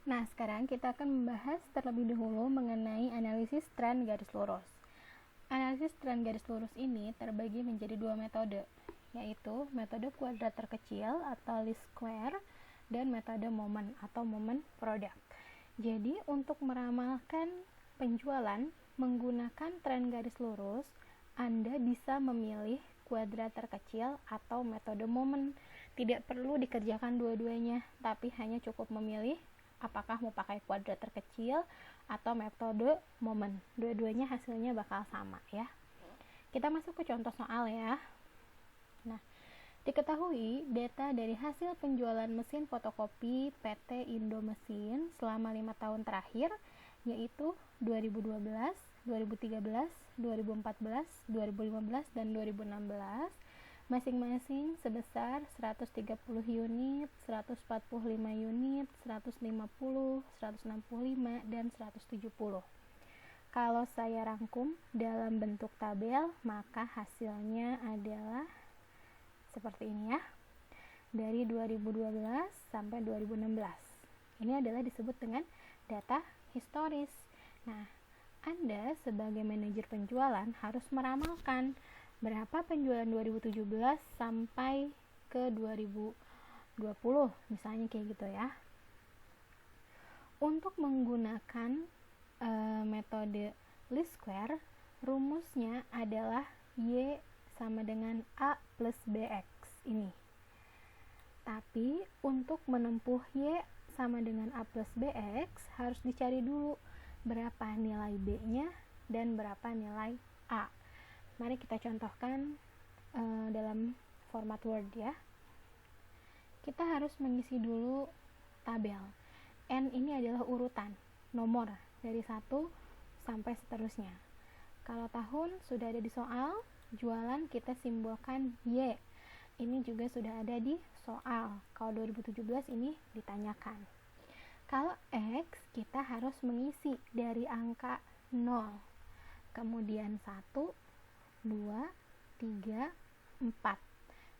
Nah, sekarang kita akan membahas terlebih dahulu mengenai analisis tren garis lurus. Analisis tren garis lurus ini terbagi menjadi dua metode, yaitu metode kuadrat terkecil atau least square dan metode momen atau moment product. Jadi, untuk meramalkan penjualan menggunakan tren garis lurus, Anda bisa memilih kuadrat terkecil atau metode momen. Tidak perlu dikerjakan dua-duanya, tapi hanya cukup memilih apakah mau pakai kuadrat terkecil atau metode momen. Dua-duanya hasilnya bakal sama ya. Kita masuk ke contoh soal ya. Nah, diketahui data dari hasil penjualan mesin fotokopi PT Indomesin selama 5 tahun terakhir, yaitu 2012, 2013, 2014, 2015, dan 2016, masing-masing sebesar 130 unit, 145 unit, 150, 165, dan 170. Kalau saya rangkum dalam bentuk tabel, maka hasilnya adalah seperti ini ya. Dari 2012 sampai 2016. Ini adalah disebut dengan data historis. Nah, Anda sebagai manajer penjualan harus meramalkan berapa penjualan 2017 sampai ke 2020, misalnya kayak gitu ya. Untuk menggunakan metode least square, rumusnya adalah Y sama dengan A plus BX ini. Tapi untuk menempuh Y sama dengan A plus BX harus dicari dulu berapa nilai B-nya dan berapa nilai A. Mari kita contohkan dalam format Word ya. Kita harus mengisi dulu tabel. N ini adalah urutan, nomor dari 1 sampai seterusnya. Kalau tahun sudah ada di soal, jualan kita simbolkan Y. Ini juga sudah ada di soal. Kalau 2017 ini ditanyakan. Kalau X, kita harus mengisi dari angka 0. Kemudian 1, 2, 3, 4.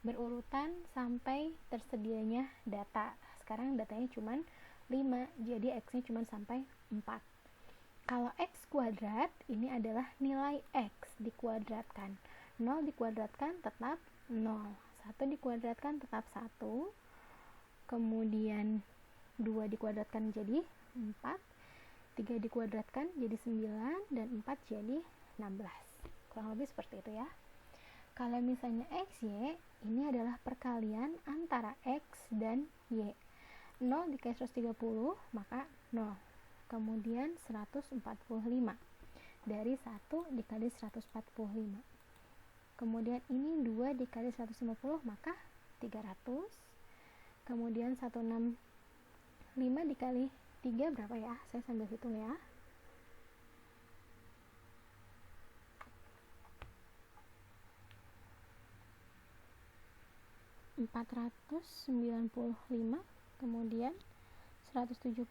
Berurutan sampai tersedianya data. Sekarang datanya cuma 5, jadi X-nya cuma sampai 4. Kalau X kuadrat, ini adalah nilai X dikuadratkan. 0 dikuadratkan tetap 0. 1 dikuadratkan tetap 1. Kemudian 2 dikuadratkan jadi 4. 3 dikuadratkan jadi 9. Dan 4 jadi 16. Kurang lebih seperti itu ya. Kalau misalnya XY, ini adalah perkalian antara X dan Y. 0 dikali 130, maka 0. Kemudian 145. Dari 1 dikali 145. Kemudian ini 2 dikali 150, maka 300. Kemudian 165 dikali 3 berapa ya? Saya sambil hitung ya. 495, kemudian 170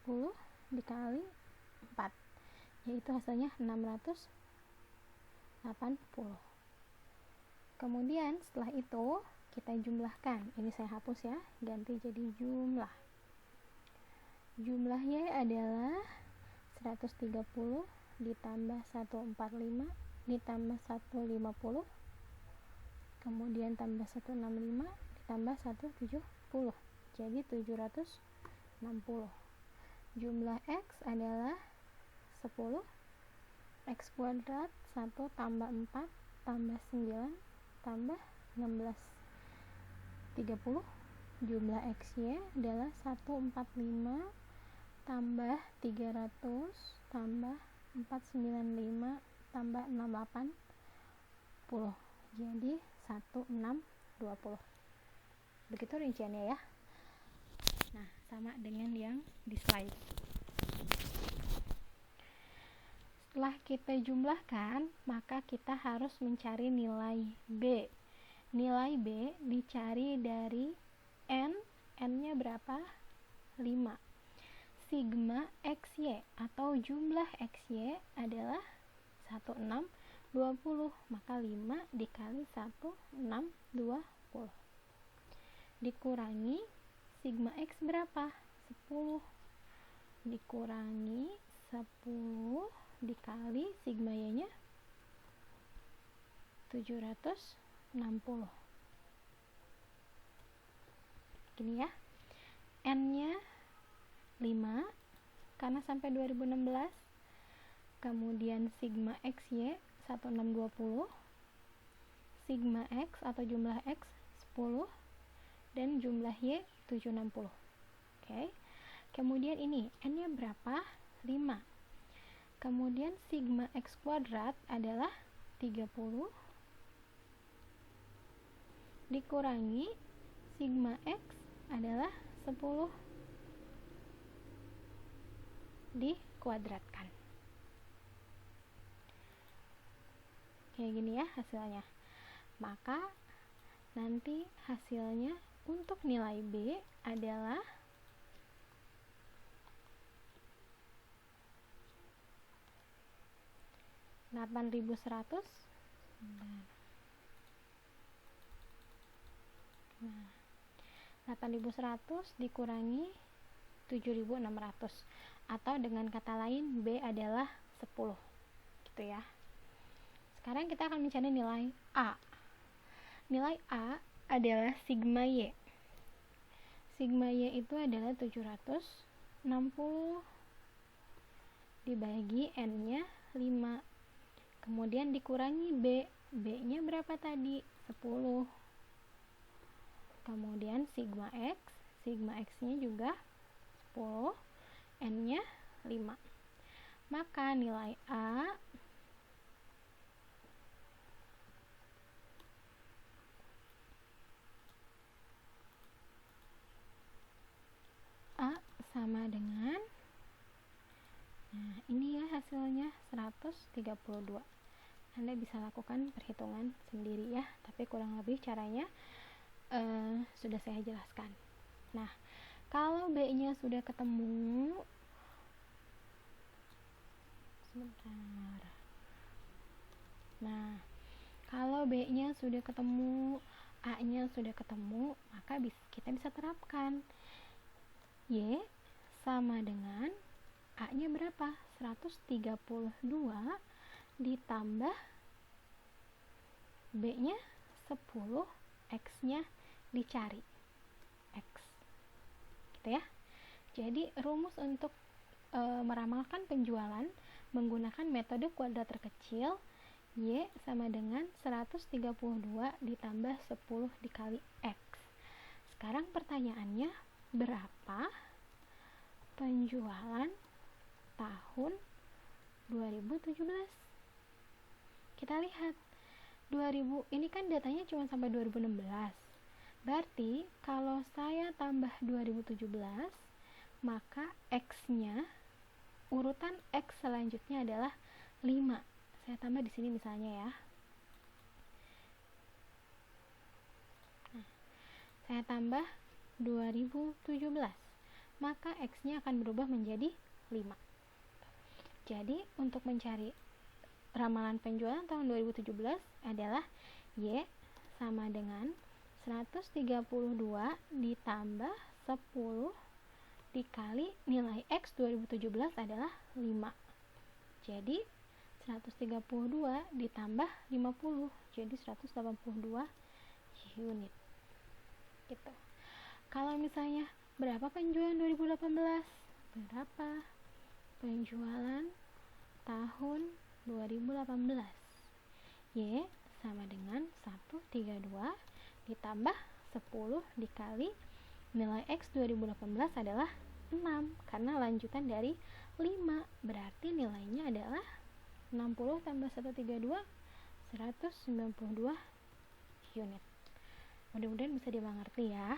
dikali 4, yaitu hasilnya 680. Kemudian setelah itu kita jumlahkan. Ini saya hapus ya, ganti jadi jumlah. Jumlahnya adalah 130 ditambah 145 ditambah 150, kemudian tambah 165 ditambah 170, jadi 760. Jumlah X adalah 10. X kuadrat 1 tambah 4 tambah 9 tambah 16, 30. Jumlah XY adalah 145 tambah 300 tambah 495 tambah 680, jadi 1620. Begitu rinciannya ya. Nah, sama dengan yang di slide. Setelah kita jumlahkan, maka kita harus mencari nilai B. Nilai B dicari dari N. N-nya berapa? 5. Sigma XY atau jumlah XY adalah 1620. Maka 5 dikali 1620. Dikurangi sigma X berapa? 10. dikurangi 10 dikali sigma Y-nya 760. Gini ya. N-nya 5 karena sampai 2016. Kemudian sigma XY 1620. Sigma X atau jumlah X 10 dan jumlah Y 760. Oke. Kemudian ini N-nya berapa? 5. Kemudian sigma X kuadrat adalah 30 dikurangi sigma X adalah 10 dikuadratkan. Kayak gini ya hasilnya. Maka nanti hasilnya untuk nilai B adalah 8.100. Nah, 8.100 dikurangi 7.600, atau dengan kata lain B adalah 10 gitu ya. Sekarang kita akan mencari nilai A. Nilai A adalah sigma Y. Sigma Y itu adalah 760 dibagi N-nya 5. Kemudian dikurangi B. B-nya berapa tadi? 10. Kemudian sigma X. Sigma X-nya juga 10. N-nya 5. Maka nilai A sama dengan, nah ini ya hasilnya 132. Anda bisa lakukan perhitungan sendiri ya, tapi kurang lebih caranya sudah saya jelaskan. Nah, kalau B-nya sudah ketemu, sebentar. Nah, kalau B-nya sudah ketemu, A-nya sudah ketemu, maka kita bisa terapkan Y sama dengan A-nya berapa? 132 ditambah B-nya 10, X-nya dicari X gitu ya. Jadi rumus untuk meramalkan penjualan menggunakan metode kuadrat terkecil, Y sama dengan 132 ditambah 10 dikali X. Sekarang pertanyaannya, berapa penjualan tahun 2017? Kita lihat 2000 ini kan datanya cuma sampai 2016. Berarti kalau saya tambah 2017, maka X-nya, urutan X selanjutnya adalah 5. Saya tambah di sini misalnya ya. Nah, saya tambah 2017. Maka X-nya akan berubah menjadi 5. Jadi untuk mencari ramalan penjualan tahun 2017 adalah Y sama dengan 132 ditambah 10 dikali nilai X 2017 adalah 5. Jadi 132 ditambah 50, jadi 182 unit gitu. Kalau misalnya berapa penjualan 2018? Berapa penjualan tahun 2018? Y sama dengan 132 ditambah 10 dikali nilai X 2018 adalah 6, karena lanjutan dari 5, berarti nilainya adalah 60 tambah 132, 192 unit. Mudah-mudahan bisa dimengerti ya.